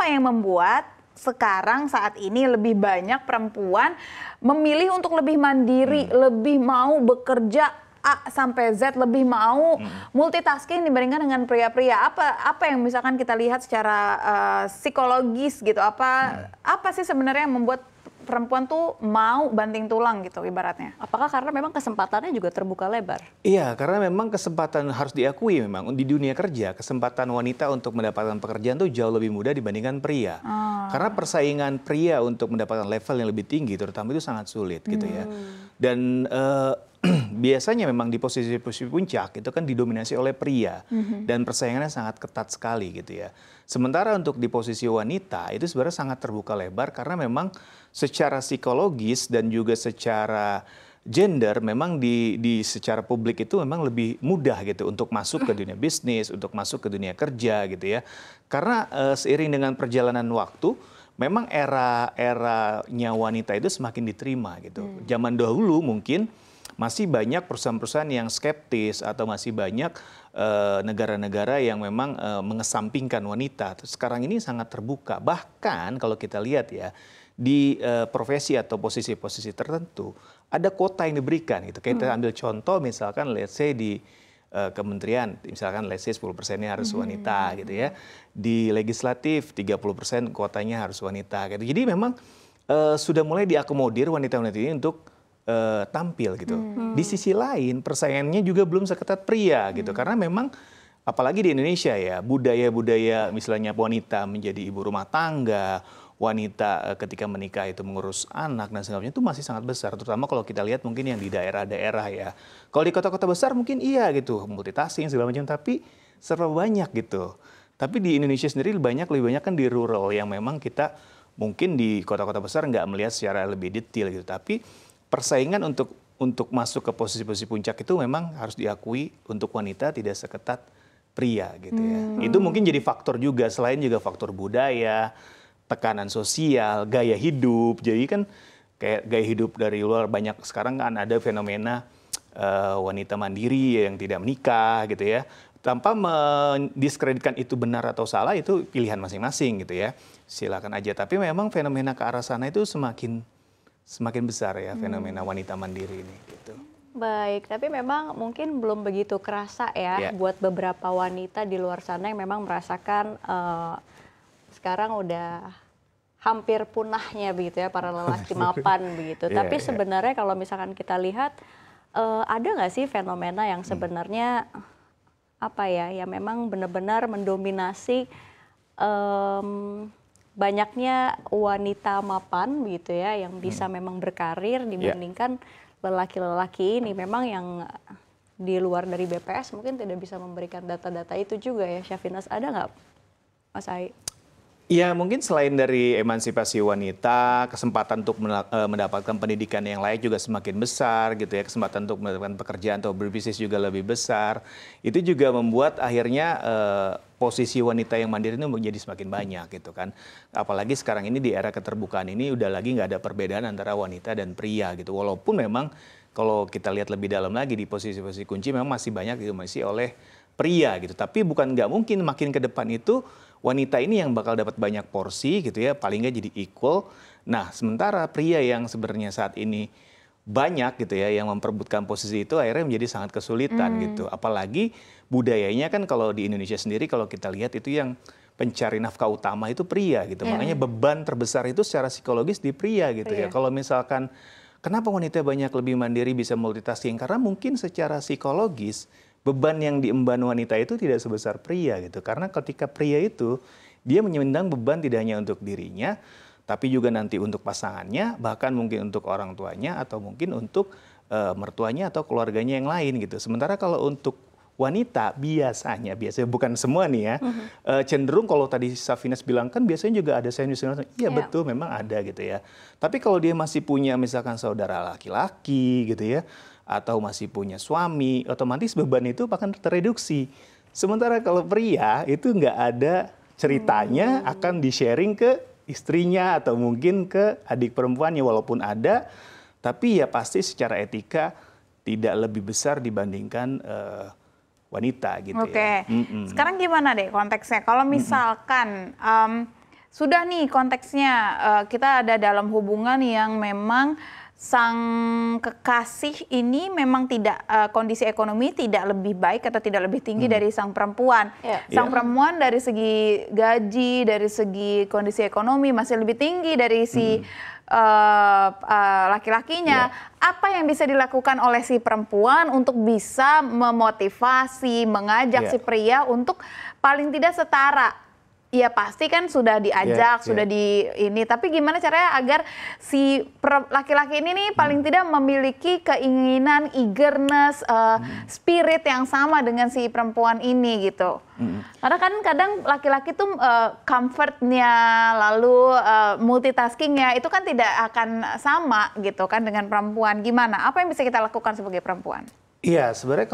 yang membuat sekarang saat ini lebih banyak perempuan memilih untuk lebih mandiri, lebih mau bekerja A sampai Z, lebih mau multitasking dibandingkan dengan pria-pria? Apa yang misalkan kita lihat secara psikologis gitu? Apa sih sebenarnya yang membuat perempuan tuh mau banting tulang gitu ibaratnya? Apakah karena memang kesempatannya juga terbuka lebar? Iya, karena memang kesempatan harus diakui memang di dunia kerja, kesempatan wanita untuk mendapatkan pekerjaan tuh jauh lebih mudah dibandingkan pria. Karena persaingan pria untuk mendapatkan level yang lebih tinggi terutama itu sangat sulit gitu ya. Dan biasanya memang di posisi-posisi puncak itu kan didominasi oleh pria dan persaingannya sangat ketat sekali gitu ya. Sementara untuk di posisi wanita itu sebenarnya sangat terbuka lebar karena memang secara psikologis dan juga secara gender memang di secara publik itu memang lebih mudah gitu untuk masuk ke dunia bisnis, untuk masuk ke dunia kerja gitu ya. Karena seiring dengan perjalanan waktu memang eranya wanita itu semakin diterima gitu. Zaman dahulu mungkin masih banyak perusahaan-perusahaan yang skeptis atau masih banyak negara-negara yang memang mengesampingkan wanita. Sekarang ini sangat terbuka. Bahkan kalau kita lihat ya di profesi atau posisi-posisi tertentu ada kuota yang diberikan gitu. Kita ambil contoh misalkan let's say di kementerian misalkan let's say 10%-nya harus wanita gitu ya. Di legislatif 30% kuotanya harus wanita gitu. Jadi memang sudah mulai diakomodir wanita-wanita ini untuk tampil gitu. Di sisi lain persaingannya juga belum seketat pria gitu. Karena memang apalagi di Indonesia ya budaya-budaya misalnya wanita menjadi ibu rumah tangga, wanita ketika menikah itu mengurus anak dan sebagainya itu masih sangat besar. Terutama kalau kita lihat mungkin yang di daerah-daerah ya. Kalau di kota-kota besar mungkin iya gitu multitasking segala macam tapi serba banyak gitu. Tapi di Indonesia sendiri lebih banyak kan di rural yang memang kita mungkin di kota-kota besar nggak melihat secara lebih detail gitu. Tapi persaingan untuk masuk ke posisi-posisi puncak itu memang harus diakui untuk wanita tidak seketat pria gitu ya. Itu mungkin jadi faktor juga selain juga faktor budaya, tekanan sosial, gaya hidup. Jadi kan kayak gaya hidup dari luar banyak sekarang kan ada fenomena wanita mandiri yang tidak menikah gitu ya. Tanpa mendiskreditkan itu benar atau salah itu pilihan masing-masing gitu ya. Silakan aja. Tapi memang fenomena ke arah sana itu semakin besar ya fenomena wanita mandiri ini gitu. Baik, tapi memang mungkin belum begitu kerasa ya buat beberapa wanita di luar sana yang memang merasakan sekarang udah hampir punahnya begitu ya para lelaki mapan begitu. Tapi sebenarnya kalau misalkan kita lihat ada nggak sih fenomena yang sebenarnya apa ya yang memang benar-benar mendominasi banyaknya wanita mapan gitu ya yang bisa memang berkarir dibandingkan lelaki-lelaki ini memang yang di luar dari BPS mungkin tidak bisa memberikan data-data itu juga ya. Syafinas, ada nggak Mas Ai? Ya mungkin selain dari emansipasi wanita, kesempatan untuk mendapatkan pendidikan yang layak juga semakin besar gitu ya, kesempatan untuk mendapatkan pekerjaan atau berbisnis juga lebih besar. Itu juga membuat akhirnya posisi wanita yang mandiri itu menjadi semakin banyak gitu kan. Apalagi sekarang ini di era keterbukaan ini udah lagi nggak ada perbedaan antara wanita dan pria gitu. Walaupun memang kalau kita lihat lebih dalam lagi di posisi-posisi kunci memang masih banyak didominasi oleh pria gitu. Tapi bukan nggak mungkin makin ke depan itu wanita ini yang bakal dapat banyak porsi gitu ya, paling nggak jadi equal. Nah, sementara pria yang sebenarnya saat ini banyak gitu ya, yang memperebutkan posisi itu akhirnya menjadi sangat kesulitan gitu. Apalagi budayanya kan kalau di Indonesia sendiri kalau kita lihat itu yang pencari nafkah utama itu pria gitu. Makanya beban terbesar itu secara psikologis di pria gitu ya. Kalau misalkan kenapa wanita banyak lebih mandiri bisa multitasking? Karena mungkin secara psikologis beban yang diemban wanita itu tidak sebesar pria gitu. Karena ketika pria itu dia menyandang beban tidak hanya untuk dirinya, tapi juga nanti untuk pasangannya, bahkan mungkin untuk orang tuanya atau mungkin untuk mertuanya atau keluarganya yang lain gitu. Sementara kalau untuk wanita biasanya bukan semua nih ya, cenderung kalau tadi Syafinas bilang kan biasanya juga ada senior-senior, iya betul memang ada gitu ya. Tapi kalau dia masih punya misalkan saudara laki-laki gitu ya, atau masih punya suami, otomatis beban itu akan tereduksi. Sementara kalau pria itu nggak ada ceritanya akan di-sharing ke istrinya atau mungkin ke adik perempuannya, walaupun ada, tapi ya pasti secara etika tidak lebih besar dibandingkan wanita gitu ya. Sekarang gimana deh konteksnya? Kalau misalkan sudah nih konteksnya kita ada dalam hubungan yang memang sang kekasih ini memang tidak kondisi ekonomi tidak lebih baik atau tidak lebih tinggi dari sang perempuan. Sang perempuan dari segi gaji, dari segi kondisi ekonomi masih lebih tinggi dari si laki-lakinya. Apa yang bisa dilakukan oleh si perempuan untuk bisa memotivasi, mengajak si pria untuk paling tidak setara? Ya pasti kan sudah diajak, sudah di ini. Tapi gimana caranya agar si laki-laki ini nih paling tidak memiliki keinginan, eagerness, spirit yang sama dengan si perempuan ini gitu. Karena kan kadang laki-laki tuh comfortnya, lalu multitaskingnya itu kan tidak akan sama gitu kan dengan perempuan. Gimana? Apa yang bisa kita lakukan sebagai perempuan? Iya, sebenarnya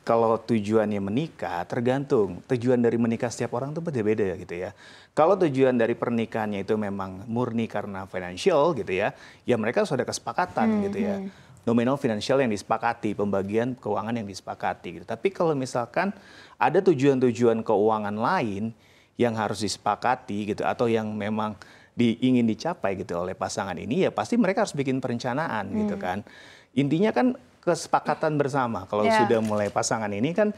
kalau tujuannya menikah, tergantung tujuan dari menikah setiap orang tuh beda-beda gitu ya. Kalau tujuan dari pernikahannya itu memang murni karena financial gitu ya mereka sudah kesepakatan gitu ya. Nominal finansial yang disepakati, pembagian keuangan yang disepakati gitu. Tapi kalau misalkan ada tujuan-tujuan keuangan lain yang harus disepakati gitu atau yang memang ingin dicapai gitu oleh pasangan ini, ya pasti mereka harus bikin perencanaan gitu kan. Intinya kan kesepakatan bersama. Kalau sudah mulai pasangan ini kan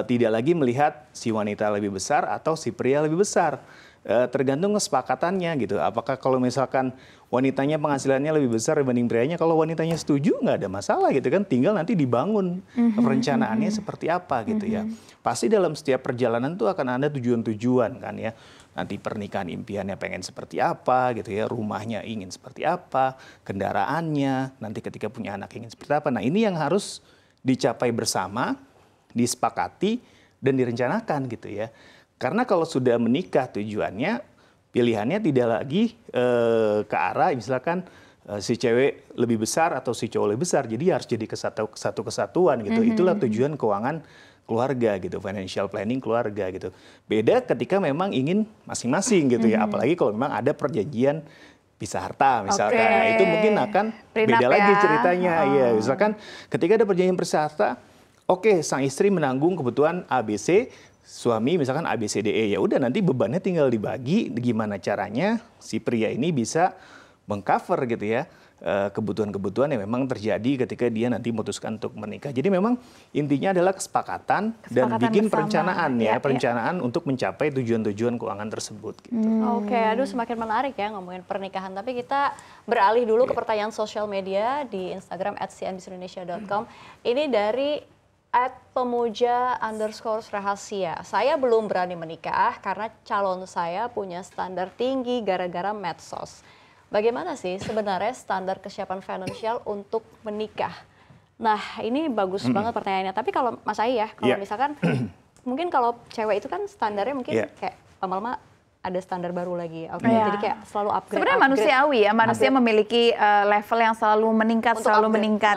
tidak lagi melihat si wanita lebih besar atau si pria lebih besar. Tergantung kesepakatannya gitu. Apakah kalau misalkan wanitanya penghasilannya lebih besar dibanding prianya, kalau wanitanya setuju nggak ada masalah gitu kan. Tinggal nanti dibangun perencanaannya seperti apa gitu ya. Pasti dalam setiap perjalanan tuh akan ada tujuan-tujuan kan ya. Nanti pernikahan impiannya pengen seperti apa gitu ya, rumahnya ingin seperti apa, kendaraannya, nanti ketika punya anak ingin seperti apa. Nah ini yang harus dicapai bersama, disepakati, dan direncanakan gitu ya. Karena kalau sudah menikah tujuannya, pilihannya tidak lagi ke arah misalkan si cewek lebih besar atau si cowok lebih besar. Jadi harus jadi satu kesatuan gitu. Itulah tujuan keuangan keluarga gitu, financial planning keluarga gitu. Beda ketika memang ingin masing-masing gitu ya, apalagi kalau memang ada perjanjian pisah harta misalkan. Nah, itu mungkin akan beda lagi ceritanya. Ya, misalkan ketika ada perjanjian pisah harta, sang istri menanggung kebutuhan ABC, suami misalkan ABCDE, ya udah nanti bebannya tinggal dibagi gimana caranya si pria ini bisa mengcover gitu ya kebutuhan-kebutuhan yang memang terjadi ketika dia nanti memutuskan untuk menikah. Jadi memang intinya adalah kesepakatan dan bikin perencanaan perencanaan untuk mencapai tujuan-tujuan keuangan tersebut. Gitu. Oke, aduh semakin menarik ya ngomongin pernikahan. Tapi kita beralih dulu ke pertanyaan sosial media di Instagram @cnbcindonesia.com. Ini dari @pemuja_rahasia. Saya belum berani menikah karena calon saya punya standar tinggi gara-gara medsos. Bagaimana sih sebenarnya standar kesiapan finansial untuk menikah? Nah, ini bagus banget pertanyaannya. Tapi kalau Mas Ai ya, kalau misalkan mungkin kalau cewek itu kan standarnya mungkin kayak lama-lama ada standar baru lagi. Jadi kayak selalu upgrade. Sebenarnya manusiawi ya, manusia memiliki level yang selalu meningkat,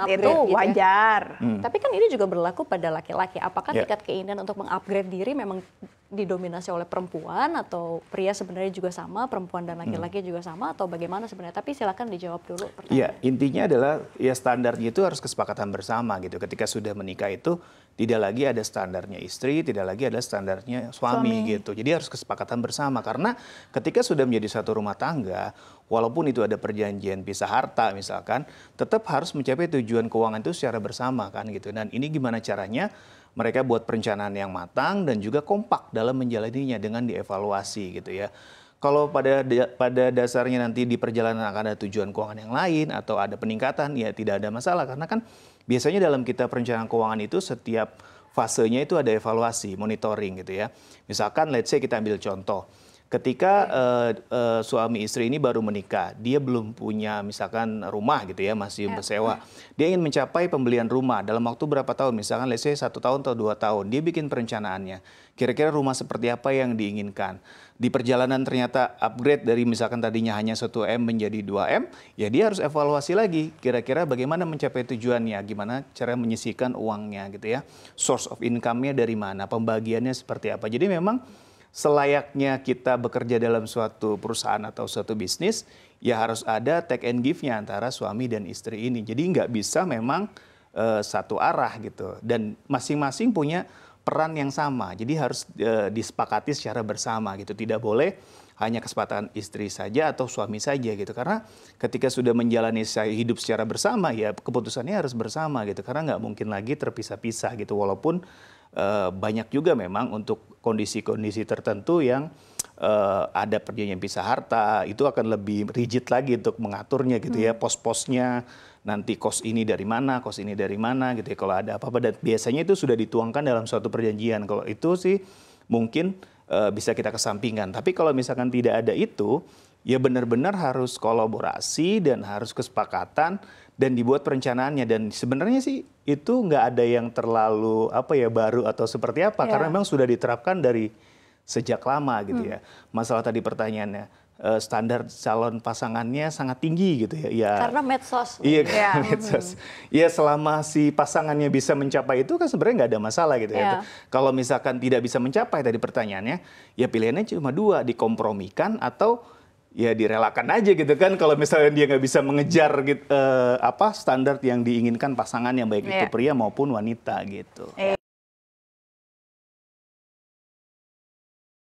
itu wajar. Tapi kan ini juga berlaku pada laki-laki. Apakah tingkat keinginan untuk mengupgrade diri memang didominasi oleh perempuan atau pria sebenarnya juga sama, perempuan dan laki-laki juga sama atau bagaimana sebenarnya? Tapi silakan dijawab dulu pertanyaan. Iya, intinya adalah ya standarnya itu harus kesepakatan bersama gitu. Ketika sudah menikah itu tidak lagi ada standarnya istri, tidak lagi ada standarnya suami gitu. Jadi harus kesepakatan bersama karena ketika sudah menjadi satu rumah tangga, walaupun itu ada perjanjian pisah harta misalkan, tetap harus mencapai tujuan keuangan itu secara bersama kan gitu. Dan ini gimana caranya? Mereka buat perencanaan yang matang dan juga kompak dalam menjalaninya dengan dievaluasi gitu ya. Kalau pada dasarnya nanti di perjalanan akan ada tujuan keuangan yang lain atau ada peningkatan, ya tidak ada masalah. Karena kan biasanya dalam kita perencanaan keuangan itu setiap fasenya itu ada evaluasi, monitoring gitu ya. Misalkan let's say kita ambil contoh. Ketika suami istri ini baru menikah, dia belum punya misalkan rumah gitu ya, masih bersewa. Dia ingin mencapai pembelian rumah dalam waktu berapa tahun, misalkan let's say 1 tahun atau 2 tahun. Dia bikin perencanaannya, kira-kira rumah seperti apa yang diinginkan. Di perjalanan ternyata upgrade dari misalkan tadinya hanya 1M menjadi 2M, ya dia harus evaluasi lagi, kira-kira bagaimana mencapai tujuannya, gimana cara menyisihkan uangnya gitu ya. Source of income-nya dari mana, pembagiannya seperti apa. Jadi memang selayaknya kita bekerja dalam suatu perusahaan atau suatu bisnis, ya harus ada take and give-nya antara suami dan istri ini. Jadi nggak bisa memang satu arah gitu. Dan masing-masing punya peran yang sama. Jadi harus disepakati secara bersama gitu. Tidak boleh hanya kesepakatan istri saja atau suami saja gitu. Karena ketika sudah menjalani hidup secara bersama, ya keputusannya harus bersama gitu. Karena nggak mungkin lagi terpisah-pisah gitu. Walaupun banyak juga memang untuk kondisi-kondisi tertentu yang ada perjanjian pisah harta, itu akan lebih rigid lagi untuk mengaturnya gitu ya, pos-posnya. Nanti kos ini dari mana gitu ya, kalau ada apa-apa. Dan biasanya itu sudah dituangkan dalam suatu perjanjian. Kalau itu sih mungkin bisa kita kesampingkan. Tapi kalau misalkan tidak ada itu, ya benar-benar harus kolaborasi dan harus kesepakatan dan dibuat perencanaannya. Dan sebenarnya sih itu nggak ada yang terlalu baru atau seperti apa, karena memang sudah diterapkan dari sejak lama gitu ya. Masalah tadi pertanyaannya, standar calon pasangannya sangat tinggi gitu ya. Karena medsos. Iya, medsos. Ya selama si pasangannya bisa mencapai itu kan sebenarnya nggak ada masalah gitu ya. Kalau misalkan tidak bisa mencapai tadi pertanyaannya, ya pilihannya cuma dua, dikompromikan atau ya direlakan aja gitu kan. Kalau misalnya dia nggak bisa mengejar gitu, standar yang diinginkan pasangan yang baik itu pria maupun wanita gitu.